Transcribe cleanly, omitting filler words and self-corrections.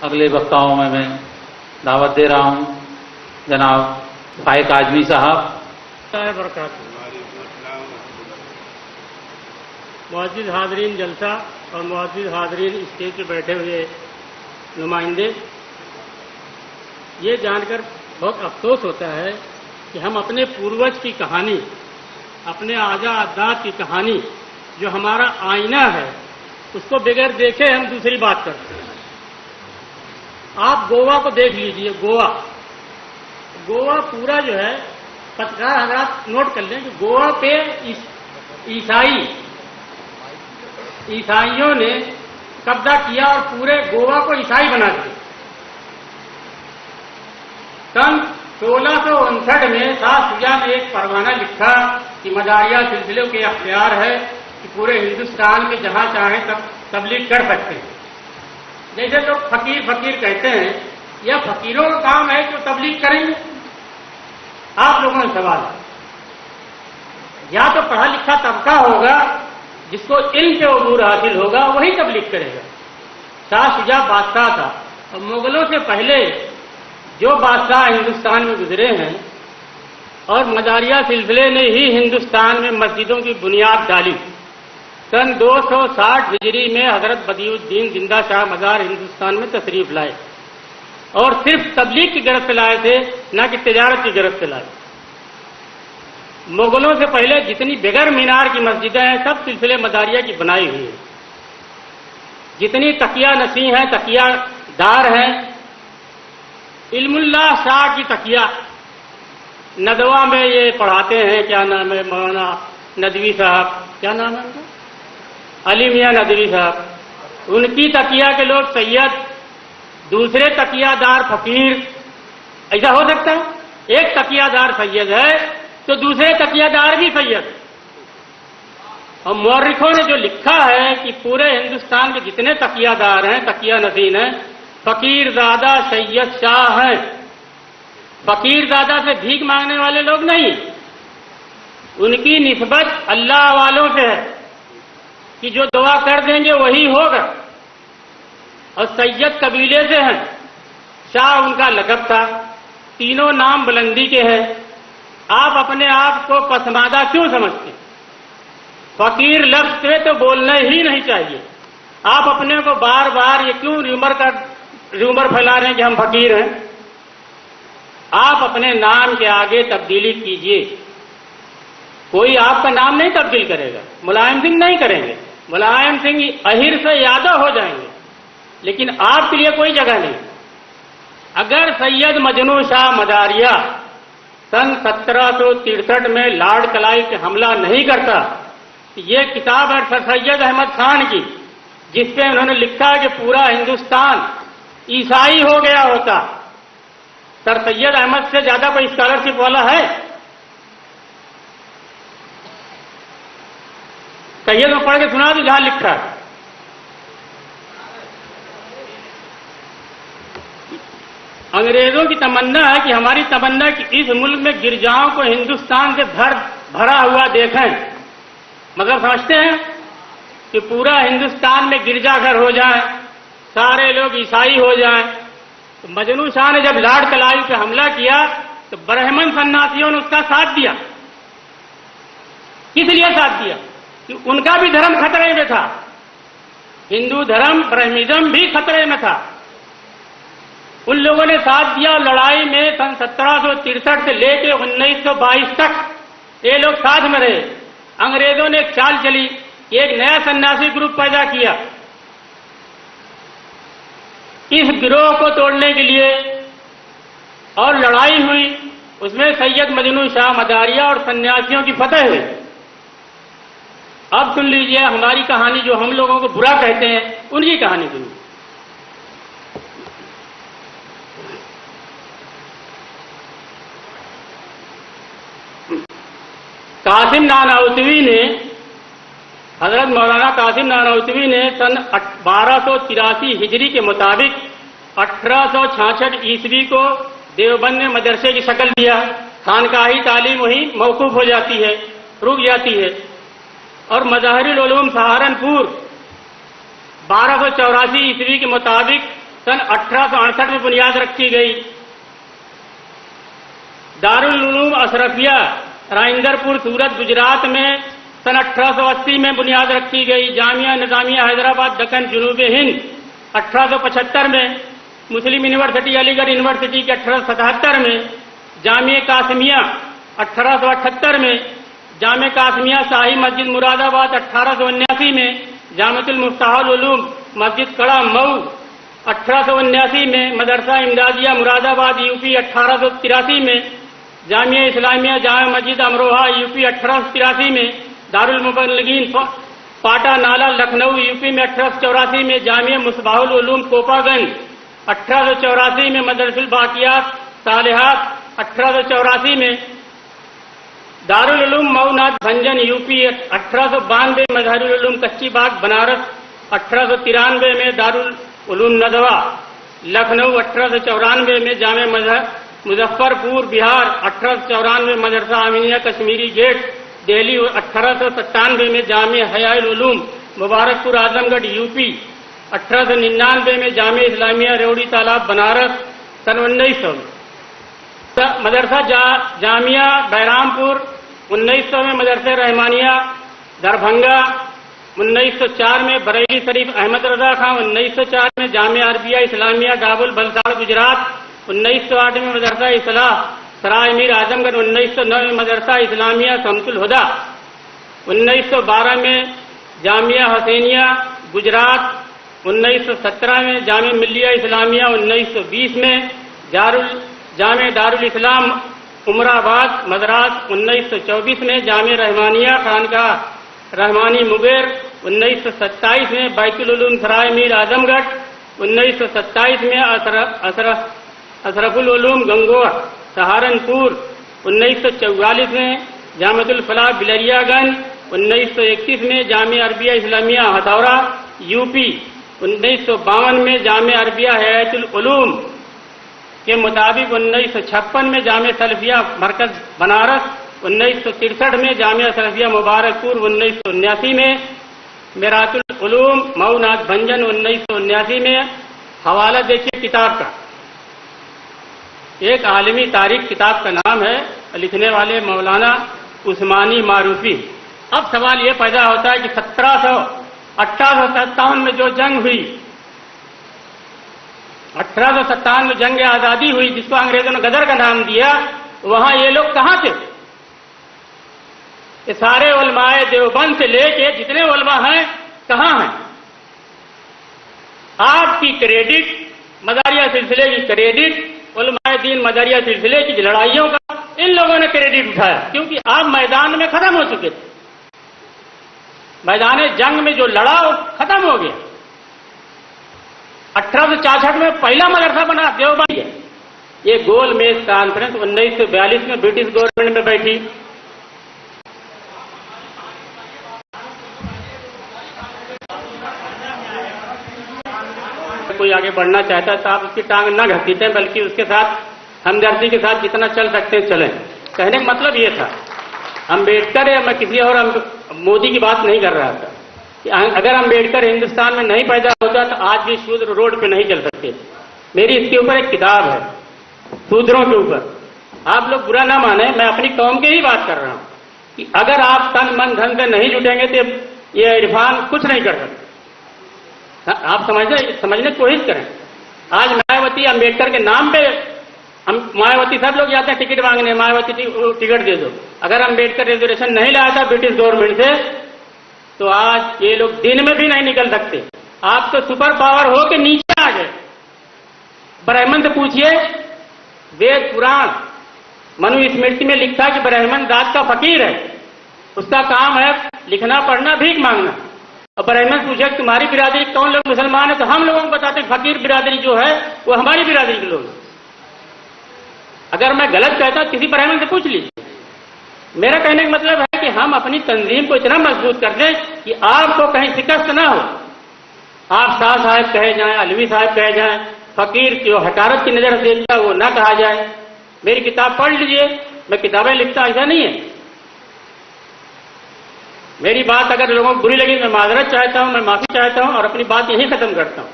اگلے وقتاؤں میں دعوت دے رہا ہوں جناب فائق اعظمی صاحب برکاتہ معزز حاضرین جلسہ اور معزز حاضرین اسٹیج پہ بیٹھے ہوئے نمائندے، یہ جان کر بہت افسوس ہوتا ہے کہ ہم اپنے پوروج کی کہانی، اپنے آجا اجداد کی کہانی جو ہمارا آئینہ ہے، اس کو بغیر دیکھے ہم دوسری بات کرتے ہیں۔ آپ گوا کو دیکھ لیجئے، گوا پورا جو ہے، پترکار حضرات نوٹ کر لیں کہ گوا پہ عیسائیوں نے قبضہ کیا اور پورے گوا کو عیسائی بنا دیا۔ سن 1659 میں شاہ شجاع نے ایک پروانہ لکھا کہ مداریہ سلسلے کے اختیار ہے کہ پورے ہندوستان میں جہاں چاہیں تبلیغ کر سکتے ہیں۔ جیسے لوگ فقیر کہتے ہیں، یا فقیروں کا کام ہے کہ تبلیغ کریں گے؟ آپ لوگوں نے سوال ہے، یا تو پڑھا لکھا طبقہ ہوگا جس کو علم کے عبور حاصل ہوگا، وہی تبلیغ کرے گا۔ شاہ شجاع بادشاہ تھا، اور مغلوں سے پہلے جو بادشاہ ہندوستان میں گزرے ہیں، اور مداریہ سلسلے نے ہی ہندوستان میں مسجدوں کی بنیاد ڈالی۔ سن 260 ہجری میں حضرت بدیع الدین زندہ شاہ مزار ہندوستان میں تشریف لائے، اور صرف تبلیغ کی غرض سے لائے تھے، نہ کہ تجارت کی غرض سے لائے۔ مغلوں سے پہلے جتنی بغیر مینار کی مسجدیں ہیں، سب سلسلے مداریہ کی بنائی ہوئی ہیں۔ جتنی تقیہ نشین ہیں، تقیہ دار ہیں، علم اللہ شاہ کی تقیہ ندوہ میں یہ پڑھاتے ہیں، کیا نام ہے، مولانا ندوی صاحب، کیا نام ہے ان کا، علی میاں ندوی صاحب، ان کی تقیہ کے لوگ سید، دوسرے تقیہ دار فقیر۔ ایسا ہو سکتا ہے؟ ایک تقیہ دار سید ہے تو دوسرے تقیہ دار بھی سید۔ اور مورخوں نے جو لکھا ہے کہ پورے ہندوستان کے جتنے تقیہ دار ہیں، تقیہ نشین ہیں، فقیر زادہ سید شاہ ہیں۔ فقیر زادہ سے بھیک مانگنے والے لوگ نہیں، ان کی نسبت اللہ والوں سے ہے کہ جو دعا کر دیں گے وہی ہوگا، اور سید قبیلے سے ہیں۔ شاہ ان کا لقب تھا، تینوں نام بلندی کے ہیں۔ آپ اپنے آپ کو پسماندہ کیوں سمجھتے ہیں؟ فقیر لفظ سے تو بولنا ہی نہیں چاہیے۔ آپ اپنے کو بار بار یہ کیوں ریومر پھیلا رہے ہیں کہ ہم فقیر ہیں؟ آپ اپنے نام کے آگے تبدیلی کیجئے۔ کوئی آپ کا نام نہیں تبدیل کرے گا، ملائم سنگھ نہیں کریں گے، ملائم سنگھ اہر سے یادو ہو جائیں گے، لیکن آپ کے لیے کوئی جگہ نہیں۔ اگر سید مجنوں شاہ مداریہ سن 1763 میں لارڈ کلائی پہ حملہ نہیں کرتا، یہ کتاب ہے سر سید احمد خان کی، جس پہ انہوں نے لکھا کہ پورا ہندوستان عیسائی ہو گیا ہوتا۔ سر سید احمد سے زیادہ کوئی اسکالرشپ والا ہے؟ کہیے تو پڑھ کے سنا دو جہاں لکھا ہے۔ انگریزوں کی تمنا ہے کہ ہماری تمنا کہ اس ملک میں گرجاؤں کو ہندوستان سے بھرا ہوا دیکھیں۔ مطلب سمجھتے ہیں کہ پورا ہندوستان میں گرجا گھر ہو جائیں، سارے لوگ عیسائی ہو جائیں۔ تو مجنوں شاہ نے جب لارڈ کلائی پہ حملہ کیا تو برہمن سنیاسیوں نے اس کا ساتھ دیا۔ کس لیے ساتھ دیا؟ کہ ان کا بھی دھرم خطرے میں تھا، ہندو دھرم برہمزم بھی خطرے میں تھا۔ ان لوگوں نے ساتھ دیا، اور لڑائی میں سن 1763 سے لے کے 1922 تک یہ لوگ ساتھ میں رہے۔ انگریزوں نے ایک چال چلی، ایک نیا سنیاسی گروپ پیدا کیا۔ اس گروہ کو توڑنے کے لیے اور لڑائی ہوئی، اس میں سید مجنوں شاہ مداریہ اور سنیاسیوں کی فتح ہوئی۔ اب سن لیجئے ہماری کہانی، جو ہم لوگوں کو برا کہتے ہیں ان کی کہانی سنیے۔ قاسم نانوتوی نے، حضرت مولانا قاسم نانوتوی نے سن 1283 ہجری کے مطابق 1866 عیسوی کو دیوبند میں مدرسے کی شکل دیا۔ خانقاہی تعلیم وہیں موقوف ہو جاتی ہے، رک جاتی ہے، اور مظاہر العلوم سہارنپور 1284 عیسوی کے مطابق सन 1868 में बुनियाद रखी गई। दारुल उलूम अशरफिया राइंदरपुर सूरत गुजरात में सन 1880 में बुनियाद रखी गई। जामिया निजामिया हैदराबाद दक्कन जुनूब हिंद 1875 में, मुस्लिम यूनिवर्सिटी अलीगढ़ यूनिवर्सिटी के 1877 में, जामिया कासमिया 1878 में, जामिया कासमिया शाही मस्जिद मुरादाबाद 1879 में, जामियातुल मुफ्ताहुल उलूम मस्जिद कड़ा मऊ 1879 में, मदरसा इमदादिया मुरादाबाद यूपी 1883 में, जामिया इस्लामिया जामा मस्जिद अमरोहा यूपी 1883 में, दारुल मुबल्लिगीन पाटा नाला लखनऊ यूपी में 1884 में, जामिया मुस्बाहुल उलूम कोपागंज 1884 में, मदरसुल बाकियात सालिहात 1884 में, दारुल उलूम मऊनाथ भंजन यूपी 1892, मजहरुल उलूम कच्ची बाग बनारस 1893 में, दारुल उलूम नदवा लखनऊ 1894 में, जामिया मुजफ्फरपुर बिहार 1894 में, मदरसा आमिनिया कश्मीरी गेट दिल्ली 1897 में, जामिया हयाउल उलूम मुबारकपुर आजमगढ़ यूपी 1899 में, जामिया इस्लामिया रेवड़ी तालाब बनारस सन 1900 में, मदरसा जामिया बैरामपुर 1900 में, मदरसा रहमानिया दरभंगा 1904 में, बरेली शरीफ अहमद रजा खां 1904 में, जामिया अरबिया इस्लामिया गाबुल बलसाड़ गुजरात 1908 में, मदरसा इस्लाह सराय मीर आजमगढ़ 1909 में, मदरसा इस्लामिया शमसुल हुदा 1912 में, जामिया हसैनिया गुजरात 1917 में, जामिया मिल्लिया इस्लामिया 1920 में, जामिया दारुल इस्लाम उमराबाद मद्रास 1924 में, जामिया रहमानिया खानकाह रहमानी मुंगेर 1927 में, बैतुल उलूम सराय मीर आजमगढ़ 1927 में, अशरफुल उलूम गंगोह सहारनपुर 1944 में, जामियातुल फलाह बिलरियागंज 1921 में, जामिया अरबिया इस्लामिया हथौरा यूपी 1952 में, जामिया अरबिया हयातुल उलूम के मुताबिक 1956 में, जामिया सलफिया मरकज बनारस 1963 में, जामिया सलफिया मुबारकपुर 1979 में, मिरातुल उलूम मऊनाथ भंजन 1979 में। हवाला देखिए किताब का, एक आलमी तारीख किताब का नाम है, लिखने वाले मौलाना उस्मानी मारूफी। अब सवाल ये पैदा होता है कि 1857 में जो जंग हुई, 1857 में जंग आजादी हुई जिसको अंग्रेजों ने गदर का नाम दिया, वहां ये लोग कहां थे? ये सारे उलमाए देवबंद से लेके जितने उलमा हैं कहां हैं? आपकी क्रेडिट मदारिया सिलसिले की क्रेडिट, उलमाए दीन मदारिया सिलसिले की लड़ाइयों का इन लोगों ने क्रेडिट उठाया, क्योंकि आप मैदान में खत्म हो चुके थे। मैदान जंग में जो लड़ा वो खत्म हो गया। 1864 में पहला मदरसा बना देवबंद। ये गोल मेज कॉन्फ्रेंस 1942 में ब्रिटिश गवर्नमेंट में बैठी। कोई आगे बढ़ना चाहता है तो आप उसकी टांग न घसीटें, बल्कि उसके साथ हमदर्दी के साथ जितना चल सकते हैं चलें। कहने का मतलब ये था, अम्बेडकर या मैं किसी और मोदी की बात नहीं कर रहा था कि अगर अम्बेडकर हिंदुस्तान में नहीं पैदा होता तो आज भी शूद्र रोड पे नहीं चल सकते। मेरी इसके ऊपर एक किताब है शूद्रों के ऊपर। आप लोग बुरा ना माने, मैं अपनी कौम की ही बात कर रहा हूं कि अगर आप तन मन धन से नहीं जुटेंगे तो ये इरफान कुछ नहीं कर सकते। आप समझने की कोशिश करें। आज मायावती अम्बेडकर के नाम पे मायावती सब लोग जाते हैं टिकट मांगने, मायावती टिकट दे दो। अगर अम्बेडकर रिजर्वेशन नहीं लाया था ब्रिटिश गवर्नमेंट से तो आज ये लोग दिन में भी नहीं निकल सकते। आप तो सुपर पावर हो के नीचे आ गए। ब्राह्मण से पूछिए, वेद पुराण मनु स्मृति में लिखा कि ब्राह्मण जात का फकीर है, उसका काम है लिखना पढ़ना भीख मांगना। और ब्राह्मण पूछे तुम्हारी बिरादरी कौन लोग मुसलमान है, तो हम लोगों को बताते फकीर बिरादरी जो है वो हमारी बिरादरी के लोग। अगर मैं गलत कहता हूं किसी ब्राह्मण से पूछ लीजिए। मेरा कहने का मतलब है कि हम अपनी तंजीम को इतना मजबूत कर दें कि आपको कहीं शिकस्त ना हो। आप शाह साहब कहे जाएं, अलवी साहब कहे जाएं, फकीर जो हकारत की नजर से देखता है वो ना कहा जाए। मेरी किताब पढ़ लीजिए, मैं किताबें लिखता ऐसा नहीं है। मेरी बात अगर लोगों को बुरी लगी मैं माजरत चाहता हूं, मैं माफी चाहता हूं और अपनी बात यहीं खत्म करता हूं।